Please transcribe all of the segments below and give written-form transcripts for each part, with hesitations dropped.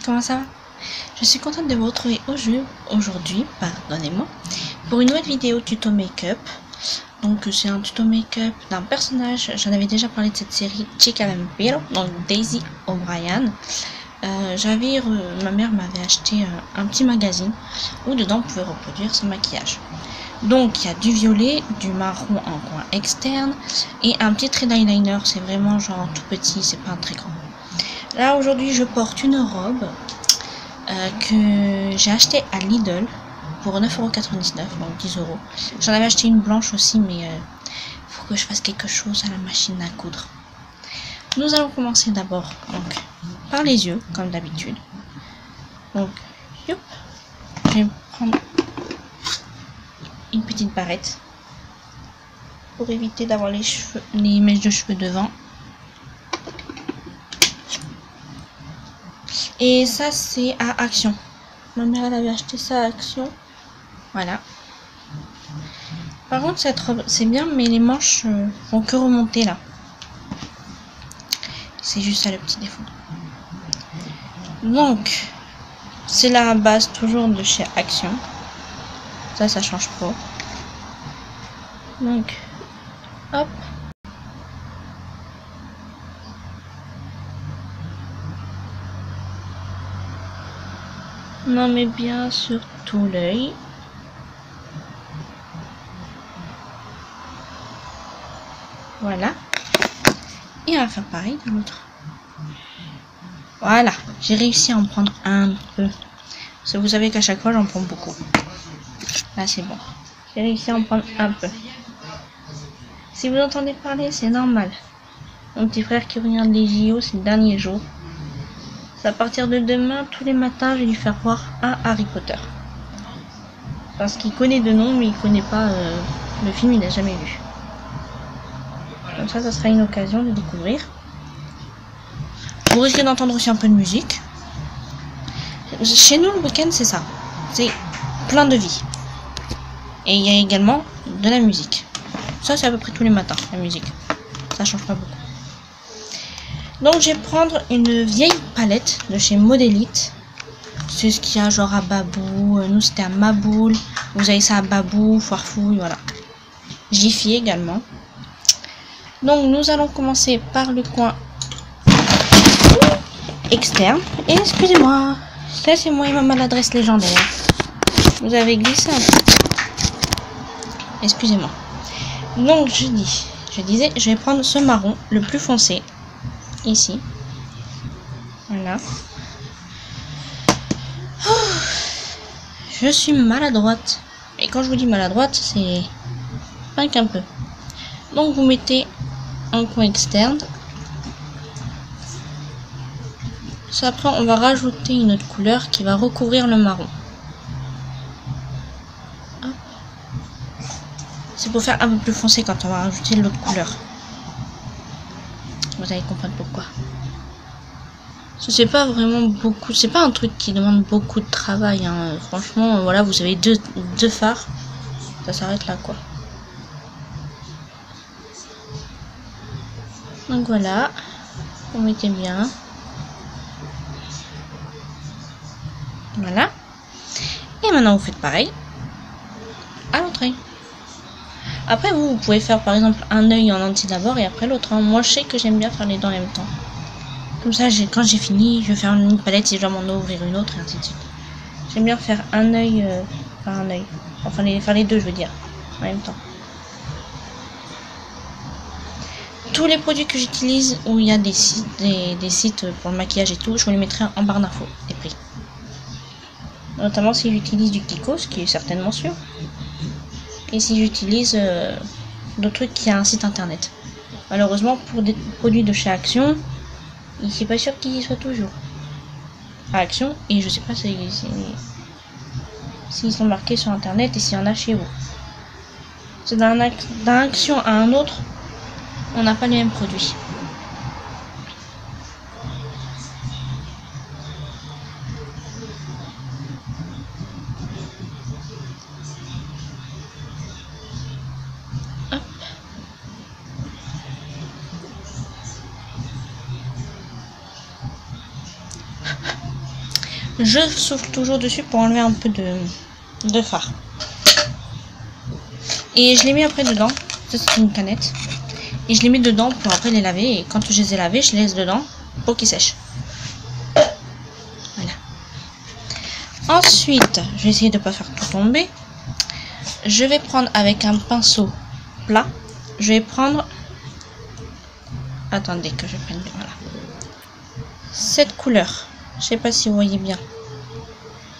comment ça va? Je suis contente de vous retrouver aujourd'hui, pardonnez-moi, pour une nouvelle vidéo tuto make-up. Donc c'est un tuto make-up d'un personnage, j'en avais déjà parlé de cette série Chica Vampiro, donc Daisy O'Brien. Ma mère m'avait acheté un petit magazine où dedans on pouvait reproduire son maquillage. Donc il y a du violet, du marron en coin externe et un petit trait d'eyeliner, c'est vraiment genre tout petit, c'est pas un très grand. Là aujourd'hui je porte une robe que j'ai acheté à Lidl pour 9,99€, donc 10€. J'en avais acheté une blanche aussi, mais faut que je fasse quelque chose à la machine à coudre. Nous allons commencer d'abord donc par les yeux, comme d'habitude. Donc, youp, je vais prendre une petite barrette pour éviter d'avoir les mèches de cheveux devant. Et ça c'est à Action. Ma mère elle avait acheté ça à Action. Voilà. Par contre cette robe c'est bien, mais les manches vont que remonter là. C'est juste ça le petit défaut. Donc c'est la base toujours de chez Action. Ça change pas. Donc hop. On en met bien sur tout l'œil. Voilà. Et on va faire pareil de l'autre. Voilà. J'ai réussi à en prendre un peu. Parce que vous savez qu'à chaque fois j'en prends beaucoup. Là c'est bon. J'ai réussi à en prendre un peu. Si vous entendez parler, c'est normal. Mon petit frère qui regarde les JO, c'est le dernier jour. C'est à partir de demain, tous les matins, je vais lui faire voir un Harry Potter. Parce qu'il connaît de nom, mais il connaît pas le film, il n'a jamais vu. Comme ça sera une occasion de découvrir. Vous risquez d'entendre aussi un peu de musique. Chez nous, le week-end, c'est ça. C'est plein de vie. Et il y a également de la musique. Ça, c'est à peu près tous les matins, la musique. Ça change pas beaucoup. Donc je vais prendre une vieille palette de chez Modélite. C'est ce qu'il y a genre à Babou. Nous c'était à Maboul. Vous avez ça à Babou, Foirefouille, voilà. Jiffy également. Donc nous allons commencer par le coin externe. Et excusez-moi, ça c'est moi et ma maladresse légendaire. Vous avez glissé un peu. Excusez-moi. Donc je disais, je vais prendre ce marron le plus foncé. Ici. Voilà. Oh, je suis maladroite. Et quand je vous dis maladroite, c'est pas qu'un peu. Donc vous mettez un coin externe. Ça, après on va rajouter une autre couleur qui va recouvrir le marron. C'est pour faire un peu plus foncé quand on va rajouter l'autre couleur. Vous allez comprendre pourquoi. C'est pas vraiment beaucoup, c'est pas un truc qui demande beaucoup de travail, hein. Franchement, voilà, vous avez deux fards, ça s'arrête là, quoi. Donc voilà, vous mettez bien. Voilà. Et maintenant vous faites pareil à l'autre œil. Après vous pouvez faire par exemple un œil en entier d'abord et après l'autre, hein. Moi je sais que j'aime bien faire les deux en même temps. Comme ça, quand j'ai fini, je vais faire une palette si je dois m'en ouvrir une autre et ainsi de suite. J'aime bien faire un œil par un œil. Enfin, faire les deux, je veux dire, en même temps. Tous les produits que j'utilise où il y a des sites pour le maquillage et tout, je vous les mettrai en barre d'infos, les prix. Notamment si j'utilise du Kiko, ce qui est certainement sûr. Et si j'utilise d'autres trucs qui a un site internet. Malheureusement, pour des produits de chez Action, il n'est pas sûr qu'il y soit toujours à Action, et je sais pas s'ils sont marqués sur internet et s'il y en a chez vous. C'est d'un Action à un autre, on n'a pas les mêmes produits. Hop. Je souffle toujours dessus pour enlever un peu de fard. Et je les mets après dedans. Ça c'est une canette. Et je les mets dedans pour après les laver. Et quand je les ai lavés, je les laisse dedans pour qu'ils sèchent. Voilà. Ensuite, je vais essayer de ne pas faire tout tomber. Je vais prendre avec un pinceau plat. Je vais prendre... Attendez que je prenne... Voilà. Cette couleur. Je sais pas si vous voyez bien.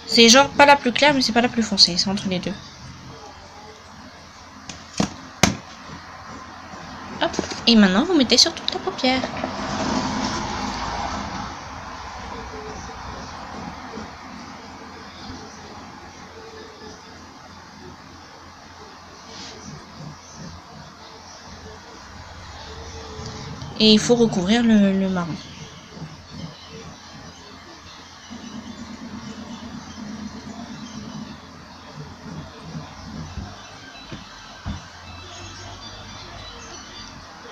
C'est genre pas la plus claire, mais c'est pas la plus foncée. C'est entre les deux. Hop. Et maintenant, vous mettez sur toute la paupière. Et il faut recouvrir le marron.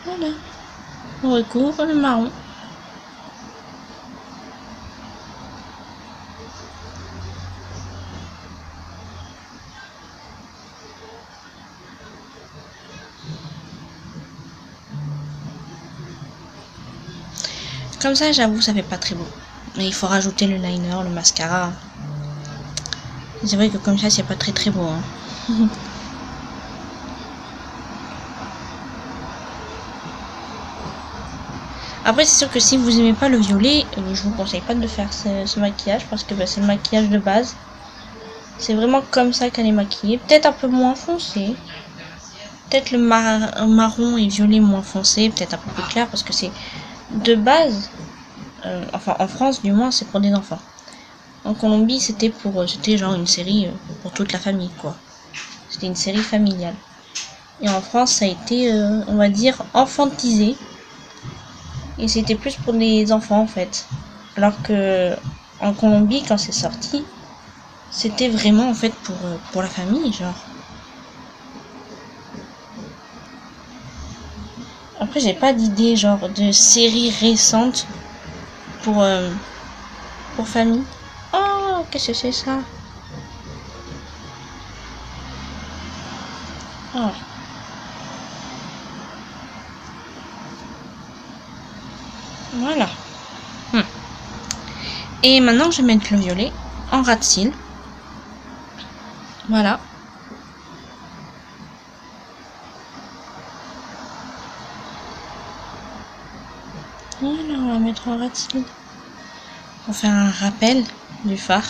Voilà. On recouvre le marron. Comme ça, j'avoue, ça fait pas très beau. Mais il faut rajouter le liner, le mascara. C'est vrai que comme ça, c'est pas très beau. Hein. Après, c'est sûr que si vous aimez pas le violet, je vous conseille pas de faire ce maquillage parce que c'est le maquillage de base. C'est vraiment comme ça qu'elle est maquillée. Peut-être un peu moins foncé. Peut-être le marron et violet moins foncé. Peut-être un peu plus clair parce que c'est de base. Enfin, en France, du moins, c'est pour des enfants. En Colombie, c'était genre une série pour toute la famille, quoi. C'était une série familiale. Et en France, ça a été, on va dire, enfantisé. Et c'était plus pour les enfants, en fait. Alors que en Colombie, quand c'est sorti, c'était vraiment, en fait, pour la famille, genre. Après, j'ai pas d'idée, genre, de série récente pour famille. Oh, qu'est-ce que c'est ça? Oh. Voilà. Et maintenant, je vais mettre le violet en ras de cils. Voilà. Voilà, on va mettre en ras de cils. Pour faire un rappel du fard.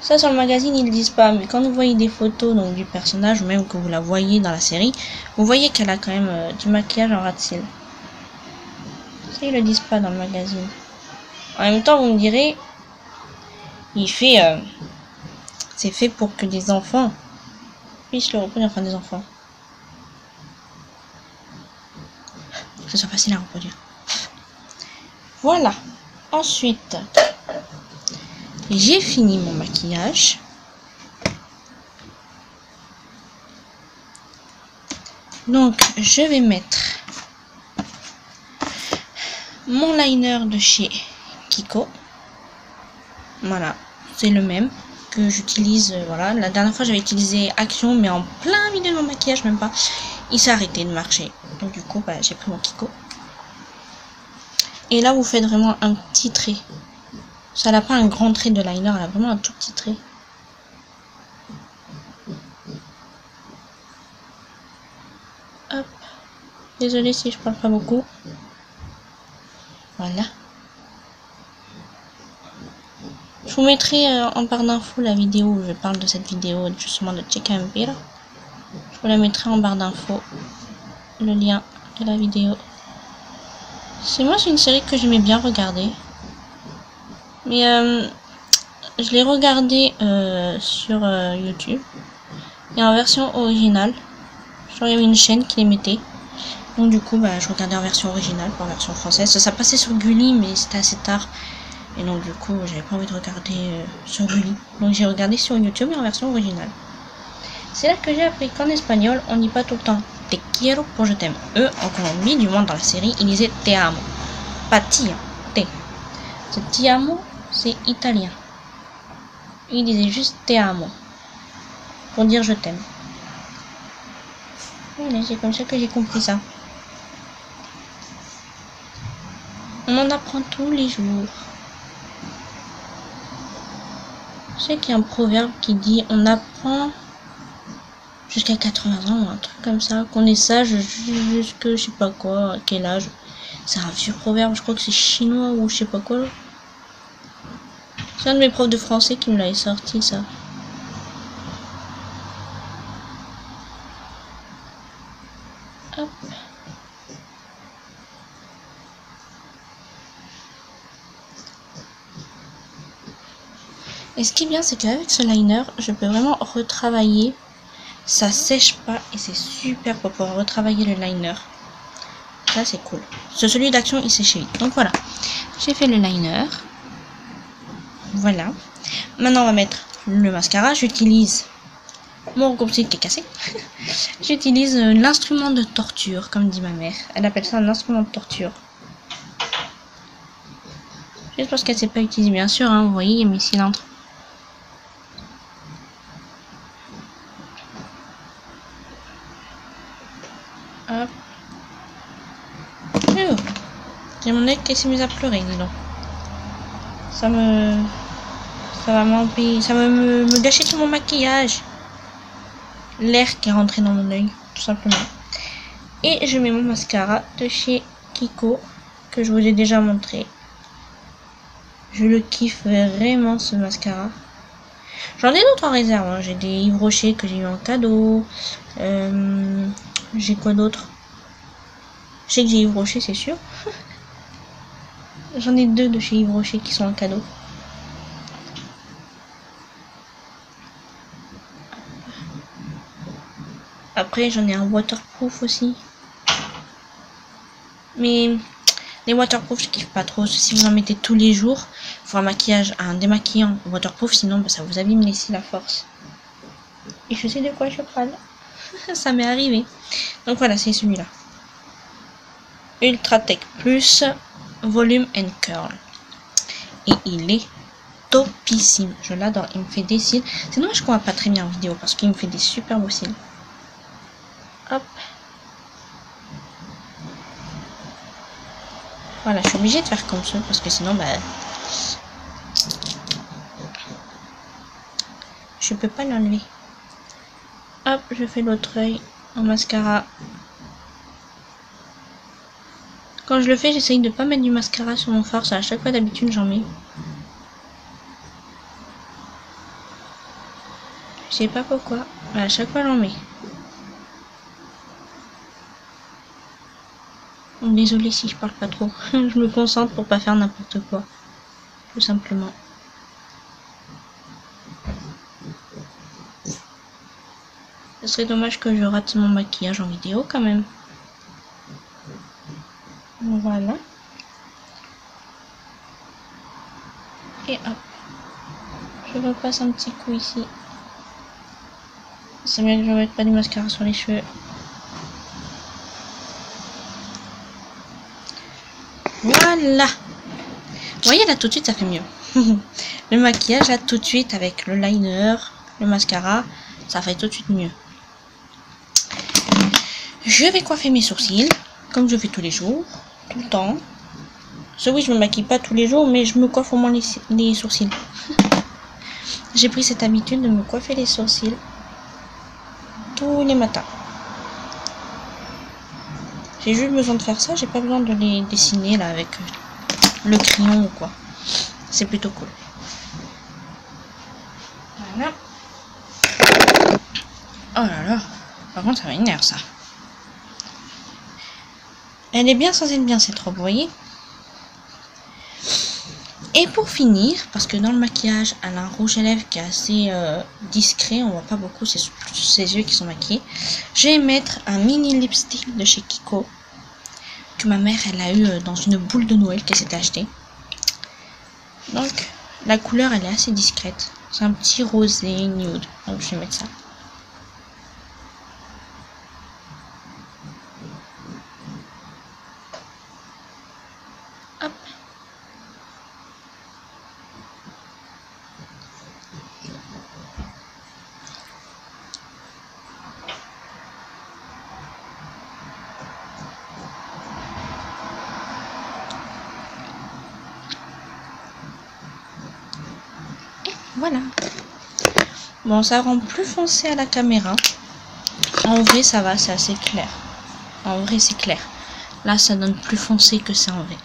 Ça, sur le magazine, ils le disent pas, mais quand vous voyez des photos donc, du personnage, ou même que vous la voyez dans la série, vous voyez qu'elle a quand même du maquillage en ras de cils. Ça, ils le disent pas dans le magazine. En même temps, vous me direz, c'est fait pour que des enfants puissent le reproduire, enfin des enfants. Que ce soit facile à reproduire. Voilà. Ensuite, j'ai fini mon maquillage. Donc, je vais mettre mon liner de chez Kiko. Voilà, c'est le même que j'utilise. Voilà, la dernière fois j'avais utilisé Action, mais en plein milieu de mon maquillage, même pas. Il s'est arrêté de marcher. Donc du coup, j'ai pris mon Kiko. Et là, vous faites vraiment un petit trait. Ça n'a pas un grand trait de liner, elle a vraiment un tout petit trait. Hop. Désolée si je parle pas beaucoup. Voilà. Je vous mettrai en barre d'infos la vidéo où je parle de cette vidéo, justement de Chica Empire. Je vous la mettrai en barre d'infos, le lien de la vidéo. C'est une série que j'aimais bien regarder. Mais je l'ai regardée sur YouTube. Et en version originale. Genre il y avait une chaîne qui les mettait. Donc du coup je regardais en version originale, pas en version française. Ça passait sur Gulli mais c'était assez tard. Et donc du coup j'avais pas envie de regarder sur Gulli. Donc j'ai regardé sur YouTube et en version originale. C'est là que j'ai appris qu'en espagnol on dit pas tout le temps te quiero pour je t'aime. Eux en Colombie, du moins dans la série, ils disaient te amo. Pas ti, te. C'est ti amo, c'est italien. Il disait juste te amo pour dire je t'aime. Voilà, c'est comme ça que j'ai compris ça. On en apprend tous les jours. Je sais qu'il y a un proverbe qui dit on apprend jusqu'à 80 ans ou un truc comme ça, qu'on est sage jusque je sais pas quoi, à quel âge. C'est un vieux proverbe, je crois que c'est chinois ou je sais pas quoi. C'est un de mes profs de français qui me l'avait sorti ça. Hop. Et ce qui est bien, c'est qu'avec ce liner, je peux vraiment retravailler. Ça sèche pas et c'est super pour pouvoir retravailler le liner. Ça, c'est cool. Celui d'action, il sèche vite. Donc voilà, j'ai fait le liner. Voilà. Maintenant, on va mettre le mascara. J'utilise mon recours-cils qui est cassé. J'utilise l'instrument de torture, comme dit ma mère. Elle appelle ça un instrument de torture. Juste parce qu'elle ne sait pas utiliser, bien sûr. Hein, vous voyez, il y a mes cylindres. Hop. Oh. J'ai mon nez qui s'est mis à pleurer, dis donc. Ça va m'empêcher. Ça va me gâcher tout mon maquillage. L'air qui est rentré dans mon œil, tout simplement. Et je mets mon mascara de chez Kiko, que je vous ai déjà montré. Je le kiffe vraiment, ce mascara. J'en ai d'autres en réserve. Hein. J'ai des Yves Rocher que j'ai eu en cadeau. J'ai quoi d'autre? Je sais que j'ai Yves Rocher, c'est sûr. J'en ai 2 de chez Yves Rocher qui sont en cadeau. Après, j'en ai un waterproof aussi. Mais les waterproof, je kiffe pas trop. Si vous en mettez tous les jours, il faut un maquillage, un démaquillant waterproof, sinon bah, ça vous abîme les cils à force. Et je sais de quoi je parle. Ça m'est arrivé. Donc voilà, c'est celui-là. Ultra Tech Plus Volume and Curl. Et il est topissime. Je l'adore. Il me fait des cils. C'est dommage qu'on voit pas très bien en vidéo parce qu'il me fait des super beaux cils. Hop. Voilà, je suis obligée de faire comme ça parce que sinon, bah, je peux pas l'enlever. Hop, je fais l'autre œil en mascara. Quand je le fais, j'essaye de pas mettre du mascara sur mon fard. À chaque fois, d'habitude, j'en mets. Je sais pas pourquoi, mais à chaque fois, j'en mets. Désolée si je parle pas trop. Je me concentre pour pas faire n'importe quoi. Tout simplement. Ce serait dommage que je rate mon maquillage en vidéo quand même. Voilà. Et hop. Je repasse un petit coup ici. C'est bien que je ne mette pas du mascara sur les cheveux. Voilà. Vous voyez là tout de suite ça fait mieux. Le maquillage là tout de suite avec le liner, le mascara, ça fait tout de suite mieux. Je vais coiffer mes sourcils, comme je fais tous les jours, tout le temps. Oui, je me maquille pas tous les jours, mais je me coiffe au moins les sourcils. J'ai pris cette habitude de me coiffer les sourcils tous les matins. J'ai juste besoin de faire ça, j'ai pas besoin de les dessiner là avec le crayon ou quoi. C'est plutôt cool. Voilà. Oh là là, par contre ça m'énerve ça. Elle est bien sans être bien cette robe, vous voyez. Et pour finir, parce que dans le maquillage, elle a un rouge à lèvres qui est assez discret, on voit pas beaucoup, c'est plus ses yeux qui sont maquillés. Je vais mettre un mini lipstick de chez Kiko, que ma mère elle a eu dans une boule de Noël qu'elle s'était achetée. Donc la couleur elle est assez discrète, c'est un petit rosé nude, donc je vais mettre ça. Hop. Voilà. Bon, ça rend plus foncé à la caméra. En vrai, ça va, c'est assez clair. En vrai, c'est clair. Là, ça donne plus foncé que ça en vrai.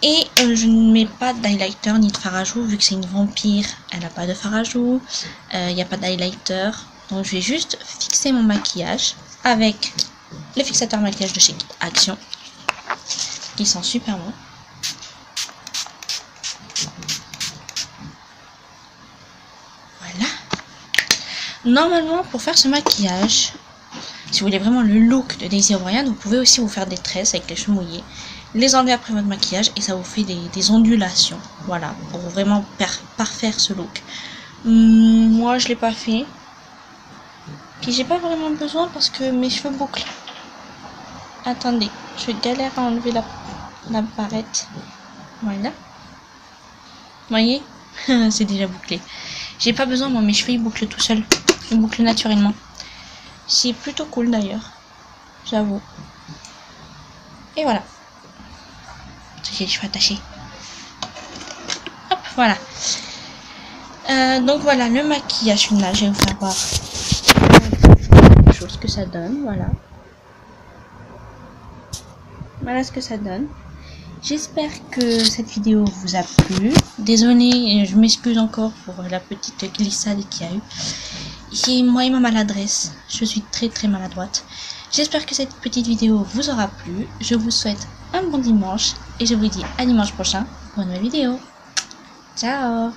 Et je ne mets pas d'highlighter ni de fard à joues vu que c'est une vampire. Elle n'a pas de fard à joues. Il n'y a pas d'highlighter. Donc, je vais juste fixer mon maquillage avec le fixateur maquillage de chez Action. Qui sent super bon. Voilà. Normalement, pour faire ce maquillage, si vous voulez vraiment le look de Daisy O'Brien, vous pouvez aussi vous faire des tresses avec les cheveux mouillés. Les enlever après votre maquillage et ça vous fait des ondulations. Voilà, pour vraiment parfaire ce look. Moi, je l'ai pas fait. Puis j'ai pas vraiment besoin parce que mes cheveux bouclent. Attendez, je galère à enlever la barrette. Voilà. Vous voyez, c'est déjà bouclé. J'ai pas besoin, moi, mes cheveux ils bouclent tout seuls. Ils bouclent naturellement. C'est plutôt cool d'ailleurs. J'avoue. Et voilà. J'ai les cheveux attachés. Hop, voilà. Donc voilà, le maquillage final. Je vais vous faire voir les choses que ça donne. Voilà. Voilà ce que ça donne. J'espère que cette vidéo vous a plu. Désolée, je m'excuse encore pour la petite glissade qu'il y a eu. Et moi et ma maladresse, je suis très maladroite. J'espère que cette petite vidéo vous aura plu. Je vous souhaite un bon dimanche et je vous dis à dimanche prochain pour une nouvelle vidéo. Ciao!